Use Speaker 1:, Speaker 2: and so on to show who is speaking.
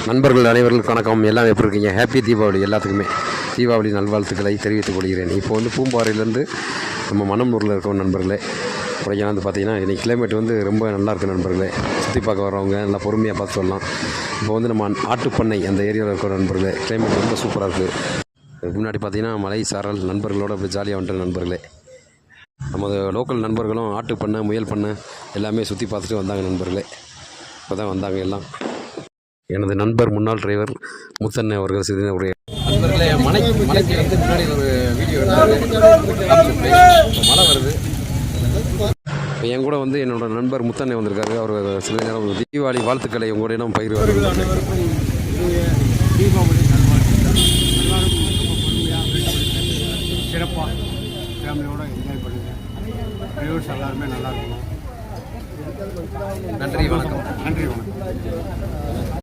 Speaker 1: நண்பர்கள் அனைவர்களுக்கும் வணக்கம். எல்லாம் எப்படி இருக்கீங்க? ஹாப்பி தீபாவளி எல்லாத்துக்குமே. தீபாவளி நல்வாழ்த்துக்களை தெரிவித்துக் கொள்கிறேன். இப்போ வந்து பூம்பாறையிலேருந்து நம்ம மணம்பூரில் இருக்கோம் நண்பர்களே. கொடைக்கானல் பார்த்தீங்கன்னா இன்றைக்கி கிளைமேட் வந்து ரொம்ப நல்லாயிருக்கு நண்பர்களே. சுற்றி பார்க்க வரவங்க நல்லா பொறுமையாக பார்த்து சொல்லலாம். இப்போ வந்து நம்ம ஆட்டுப்பண்ணை அந்த ஏரியாவில் இருக்கிற நண்பர்களே, கிளைமேட் ரொம்ப சூப்பராக இருக்குது. அதுக்கு முன்னாடி பார்த்தீங்கன்னா மலை சாரல் நண்பர்களோடு அப்படி ஜாலியாக வந்துட்டு நண்பர்களே. நமது லோக்கல் நண்பர்களும் ஆட்டுப்பண்ணை முயல் பண்ணை எல்லாமே சுற்றி பார்த்துட்டு வந்தாங்க நண்பர்களே. இப்போ தான் வந்தாங்க எல்லாம். எனது நண்பர் முன்னாள் டிரைவர் முத்தண்ணே அவர்கள் சிறிய உடைய நண்பர்களே, மலைக்கு வந்து முன்னாடி ஒரு வீடியோ மழை வருது. இப்போ என் கூட வந்து என்னோட நண்பர் முத்தண்ணே வந்திருக்காரு. அவர் சில நேரம் தீபாவளி வாழ்த்துக்களை உங்களிடம் பகிர்வார்.
Speaker 2: தீபாவளி சிறப்பாக ஃபேமிலியோடு என்ஜாய் பண்ணுங்கள். டிரைவர்ஸ் எல்லாருமே நல்லா இருக்கணும்.
Speaker 1: நன்றி, வணக்கம்.
Speaker 2: நன்றி, வணக்கம்.